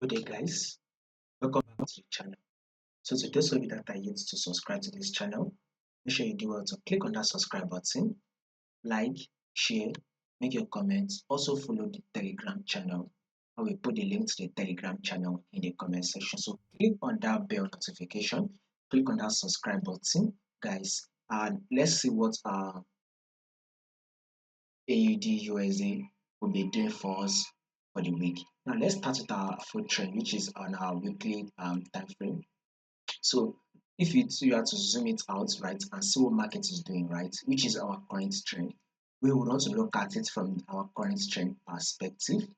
Good day, guys. Welcome back to the channel. So, to those of you that are yet to subscribe to this channel, make sure you do well to click on that subscribe button, like, share, make your comments. Also, follow the Telegram channel. I will put the link to the Telegram channel in the comment section. So, click on that bell notification, click on that subscribe button, guys, and let's see what AUD USD will be doing for us for the week. Now let's start with our food trend, which is on our weekly time frame. So if you are to zoom it out, right, and see what market is doing, right, which is our current trend, we would want to look at it from our current trend perspective,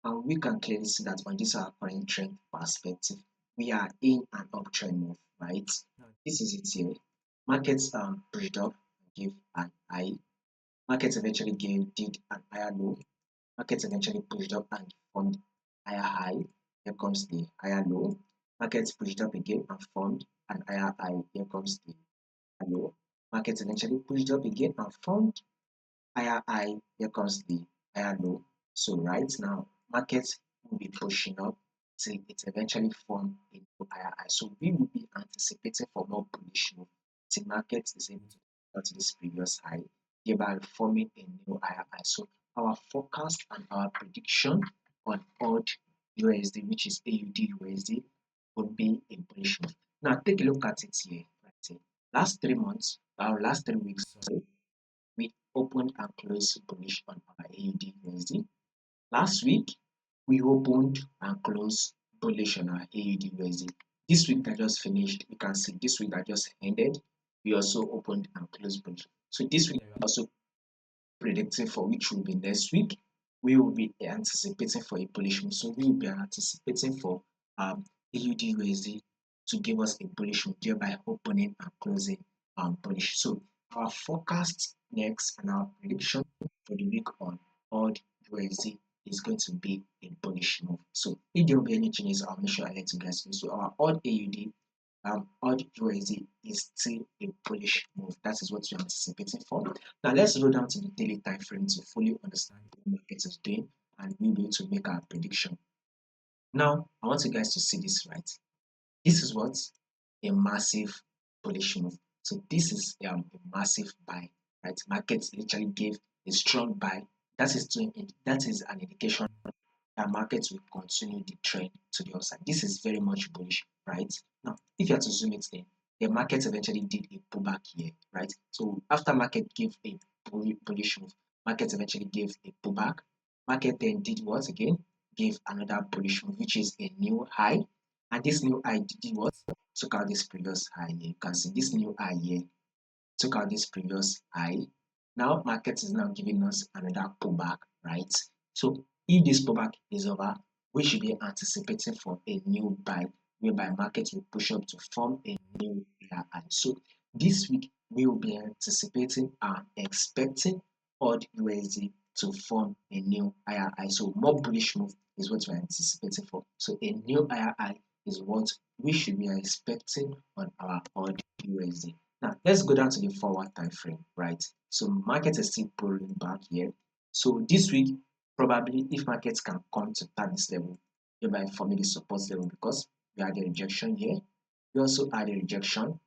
and we can clearly see that on this our current trend perspective, we are in an uptrend move, right? Now this is it here. Markets pushed up, give an high. Markets eventually did an higher low. Markets eventually pushed up and formed higher high. Here comes the higher low. Markets pushed up again and formed an higher high. Here comes the higher low. Markets eventually pushed up again and formed higher high. Here comes the higher low. So right now, markets will be pushing up till it eventually form a new higher high. So we will be anticipating for more bullish move till market is able to go to this previous high, thereby forming a new higher high. So our forecast and our prediction on AUD USD, which is AUD USD, would be a bullish move. Now take a look at it here. Right here. Last 3 months, our last 3 weeks, sorry, we opened and closed bullish on our AUD USD. Last week, we opened and closed bullish on our AUD USD. This week that just finished, you can see this week that just ended, we also opened and closed bullish. So this week we're also predicting for which will be next week. We will be anticipating for a bullish move. So we will be anticipating for AUD USD to give us a bullish move, thereby opening and closing bullish. So our forecast next and our prediction for the week on AUD USD is going to be a bullish move. So if there will be any changes, I'll make sure I let you guys know. So our AUD AUD AUD USD is still a bullish move. That is what we're anticipating for. Now let's go down to the daily time frame to fully understand what the market is doing, and we'll be able to make our prediction. Now I want you guys to see this, right. This is what a massive bullish move. So this is a massive buy, right? Markets literally gave a strong buy. That is an indication that markets will continue the trend to the upside. This is very much bullish, right? Now, if you have to zoom it in, the market eventually did a pullback here, right? So after market gave a bullish move, market eventually gave a pullback. Market then did what again? Gave another bullish move, which is a new high. And this new high did what? Took out this previous high here. You can see this new high here took out this previous high. Now market is now giving us another pullback, right? So if this pullback is over, we should be anticipating for a new buy, whereby market will push up to form a new high. So this week we will be anticipating and expecting AUD USD to form a new higher high. So more bullish move is what we're anticipating for. So a new higher high is what we should be expecting on our AUD USD. Now let's go down to the forward time frame, right? So market is still pulling back here. So this week, probably if markets can come to tap this level, thereby forming the support level, because we had a rejection here. We also had a rejection.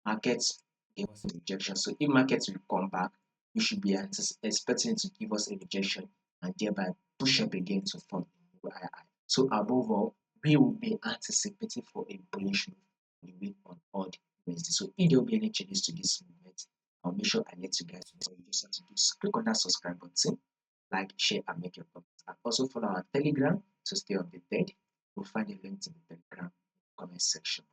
Markets gave us a rejection. So if markets will come back, we should be expecting it to give us a rejection and thereby push up again to form a new high. So above all, we will be anticipating for a bullish move in the week on AUD USD. So if there will be any changes to this movement, I'll make sure I let you guys know. So you just have to do click on that subscribe button, like, share, and make your comments. And also follow our Telegram to stay updated. You'll find a link to the Telegram in the comment section.